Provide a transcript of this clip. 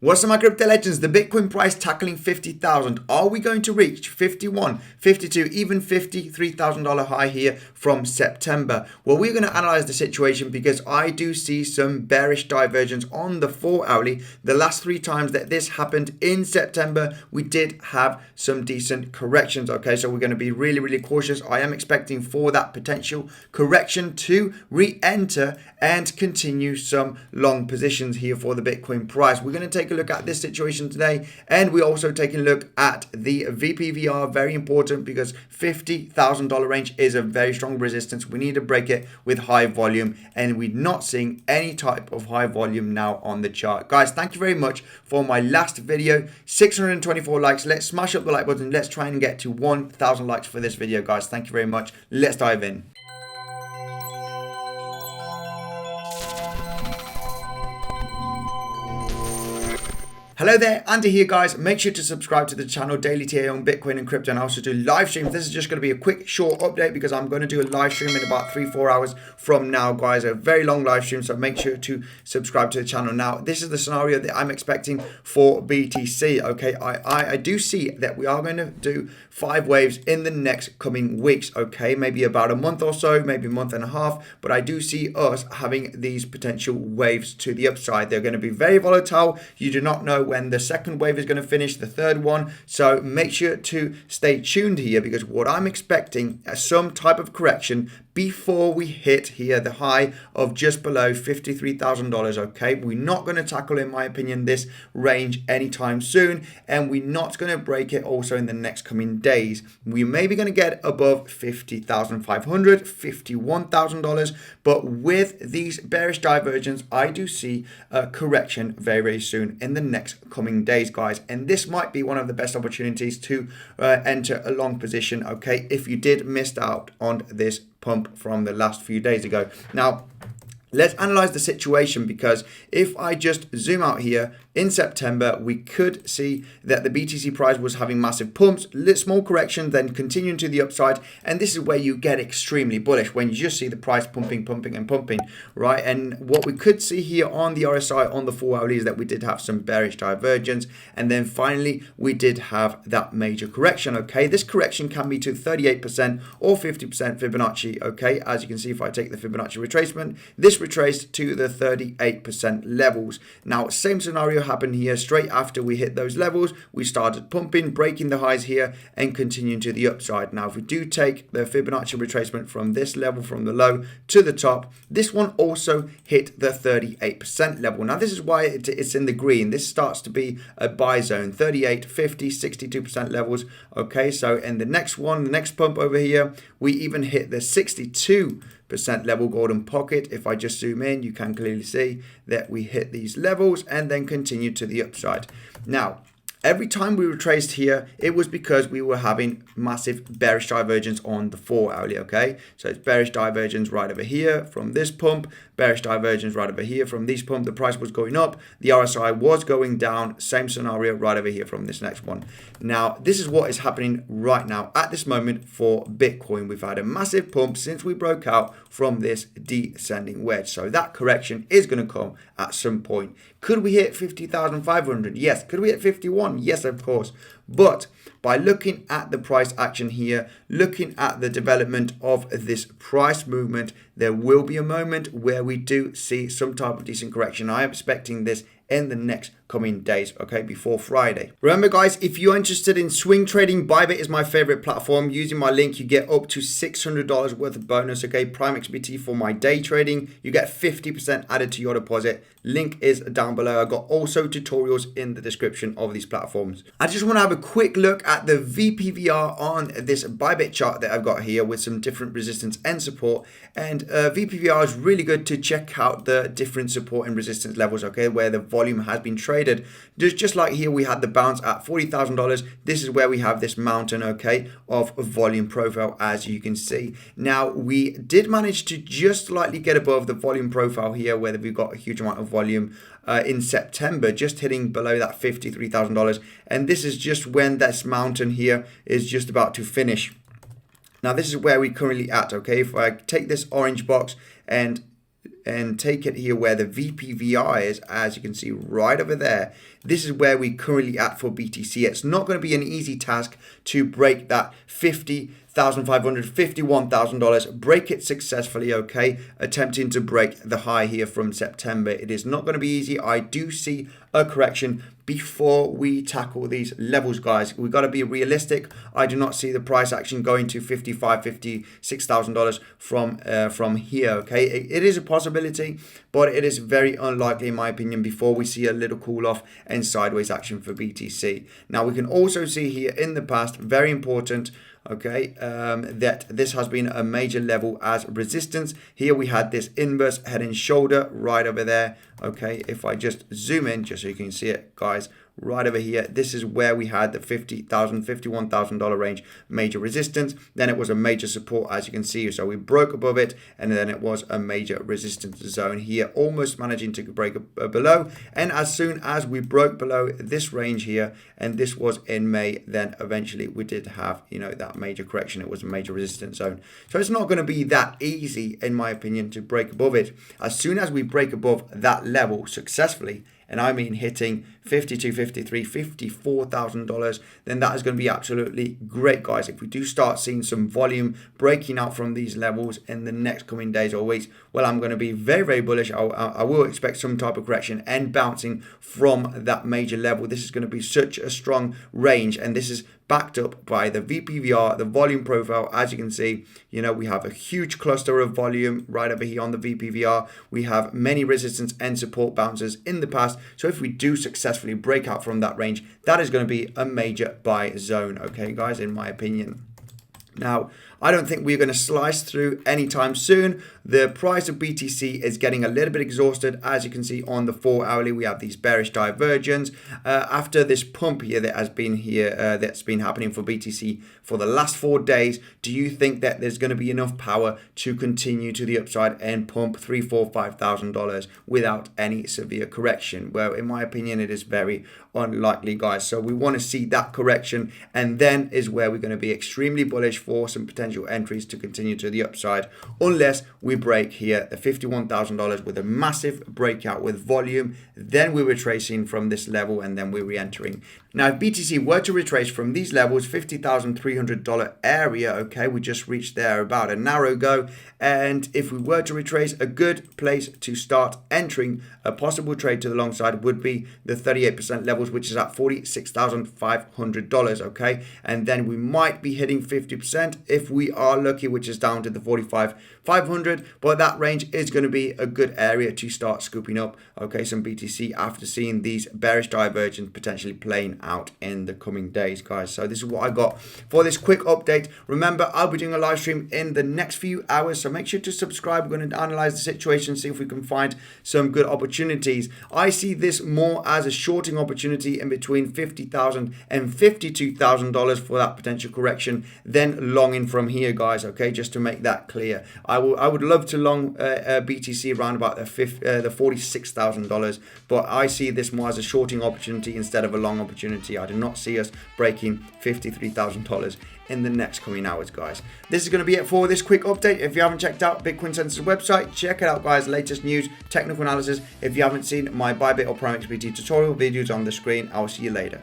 What's up, my crypto legends? The Bitcoin price tackling 50,000. Are we going to reach 51, 52, even $53,000 high here from September? Well, we're going to analyze the situation because I do see some bearish divergence on the 4-hourly. The last 3 times that this happened in September, we did have some decent corrections. Okay, so we're going to be really cautious. I am expecting for that potential correction to re-enter and continue some long positions here for the Bitcoin price. We're going to take a look at this situation today, and we're also taking a look at the VPVR. Very important because $50,000 range is a very strong resistance. We need to break it with high volume, and we're not seeing any type of high volume now on the chart. Guys, thank you very much for my last video. 624 likes. Let's smash up the like button. Let's try and get to 1,000 likes for this video, guys. Thank you very much. Let's dive in. Hello there, Andy here, guys. Make sure to subscribe to the channel, Daily TA on Bitcoin and crypto, and I also do live streams. This is just going to be a quick, short update because I'm going to do a live stream in about 3-4 hours from now, guys. A very long live stream, so make sure to subscribe to the channel. Now, this is the scenario that I'm expecting for BTC, okay? I do see that we are going to do 5 waves in the next coming weeks, okay? Maybe about a month or so, maybe a month and a half, but I do see us having these potential waves to the upside. They're going to be very volatile. You do not know when the second wave is going to finish, the third one, so make sure to stay tuned here because what I'm expecting is some type of correction before we hit here the high of just below $53,000. okay, we're not going to tackle, in my opinion, this range anytime soon, and we're not going to break it also in the next coming days. We may be going to get above $50,500, $51,000, but with these bearish divergence, I do see a correction very soon in the next coming days, guys, and this might be one of the best opportunities to enter a long position, okay, if you did miss out on this pump from the last few days ago. Now, let's analyze the situation because if I just zoom out here, in September, we could see that the BTC price was having massive pumps, small correction, then continuing to the upside. And this is where you get extremely bullish when you just see the price pumping, right? And what we could see here on the RSI on the 4-hourly is that we did have some bearish divergence. And then finally, we did have that major correction, okay? This correction can be to 38% or 50% Fibonacci, okay? As you can see, if I take the Fibonacci retracement, this retraced to the 38% levels. Now, same scenario happened here. Straight after we hit those levels, we started pumping, breaking the highs here and continuing to the upside. Now, if we do take the Fibonacci retracement from this level, from the low to the top, this one also hit the 38% level. Now, this is why it's in the green. This starts to be a buy zone, 38, 50, 62% levels. Okay, so in the next one, the next pump over here, we even hit the 62% level golden pocket. If I just zoom in, you can clearly see that we hit these levels and then continue to the upside. Now, every time we retraced here, it was because we were having massive bearish divergence on the 4-hourly, okay? So it's bearish divergence right over here from this pump, bearish divergence right over here from this pump. The price was going up, the RSI was going down, same scenario right over here from this next one. Now, this is what is happening right now at this moment for Bitcoin. We've had a massive pump since we broke out from this descending wedge. So that correction is going to come at some point. Could we hit 50,500? Yes. Could we hit 51? Yes, of course. But by looking at the price action here, looking at the development of this price movement, there will be a moment where we do see some type of decent correction. I am expecting this in the next coming days, okay, before Friday. Remember, guys, if you're interested in swing trading, Bybit is my favorite platform. Using my link, you get up to $600 worth of bonus, okay? PrimeXBT for my day trading, you get 50% added to your deposit. Link is down below. I got also tutorials in the description of these platforms. I just want to have a quick look at the VPVR on this Bybit chart that I've got here with some different resistance and support. And VPVR is really good to check out the different support and resistance levels, okay, where the volume has been traded. Just like here, we had the bounce at $40,000. This is where we have this mountain, okay, of a volume profile, as you can see. Now, we did manage to just slightly get above the volume profile here, where we've got a huge amount of volume in September, just hitting below that $53,000. And this is just when this mountain here is just about to finish. Now, this is where we're currently at, okay? If I take this orange box and take it here where the VPVR is, as you can see right over there, this is where we're currently at for BTC. It's not going to be an easy task to break that $50,500, $51,000, break it successfully, okay? Attempting to break the high here from September. It is not going to be easy. I do see a correction before we tackle these levels, guys. We've got to be realistic. I do not see the price action going to $55,000, $56,000 from here, okay? It is a possibility, but it is very unlikely, in my opinion, before we see a little cool off and sideways action for BTC. Now, we can also see here in the past, very important, okay, that this has been a major level as resistance. Here we had this inverse head and shoulder right over there, okay? If I just zoom in, just so you can see it, guys, right over here, this is where we had the $50,000, $51,000 range major resistance. Then it was a major support, as you can see. So we broke above it, and then it was a major resistance zone here, almost managing to break below. And as soon as we broke below this range here, and this was in May, then eventually we did have, you know, that major correction. It was a major resistance zone. So it's not going to be that easy, in my opinion, to break above it. As soon as we break above that level successfully, and I mean hitting $52,000, $53,000, $54,000, then that is going to be absolutely great, guys. If we do start seeing some volume breaking out from these levels in the next coming days or weeks, well, I'm going to be very, very bullish. I will expect some type of correction and bouncing from that major level. This is going to be such a strong range, and this is backed up by the VPVR, the volume profile. As you can see, you know, we have a huge cluster of volume right over here on the VPVR. We have many resistance and support bounces in the past. So if we do successfully break out from that range, that is going to be a major buy zone, okay, guys, in my opinion. Now, I don't think we're going to slice through anytime soon. The price of BTC is getting a little bit exhausted. As you can see on the 4 hourly, we have these bearish divergence. After this pump here that has been here, that's been happening for BTC for the last 4 days, do you think that there's going to be enough power to continue to the upside and pump $3,000, $4,000, $5,000 without any severe correction? Well, in my opinion, it is very unlikely, guys. So we want to see that correction, and then is where we're going to be extremely bullish for some potential entries to continue to the upside, unless we break here the $51,000 with a massive breakout with volume. Then we're retracing from this level, and then we're re-entering. Now, if BTC were to retrace from these levels, $50,300 area, okay, we just reached there about an hour ago. And if we were to retrace, a good place to start entering a possible trade to the long side would be the 38% levels, which is at $46,500, okay? And then we might be hitting 50% if we are lucky, which is down to the $45,500. But that range is going to be a good area to start scooping up, okay, some BTC after seeing these bearish divergence potentially playing out in the coming days, guys. So this is what I got for this quick update. Remember, I'll be doing a live stream in the next few hours, so make sure to subscribe. We're going to analyze the situation, see if we can find some good opportunities. I see this more as a shorting opportunity in between $50,000 and $52,000 for that potential correction, then longing from here, guys, okay, just to make that clear. I would love to long BTC around about the $46,000, but I see this more as a shorting opportunity instead of a long opportunity. I do not see us breaking $53,000 in the next coming hours, guys. This is going to be it for this quick update. If you haven't checked out Bitcoinsensus website, check it out, guys. Latest news, technical analysis. If you haven't seen my Bybit or PrimeXBT tutorial videos on the screen, I'll see you later.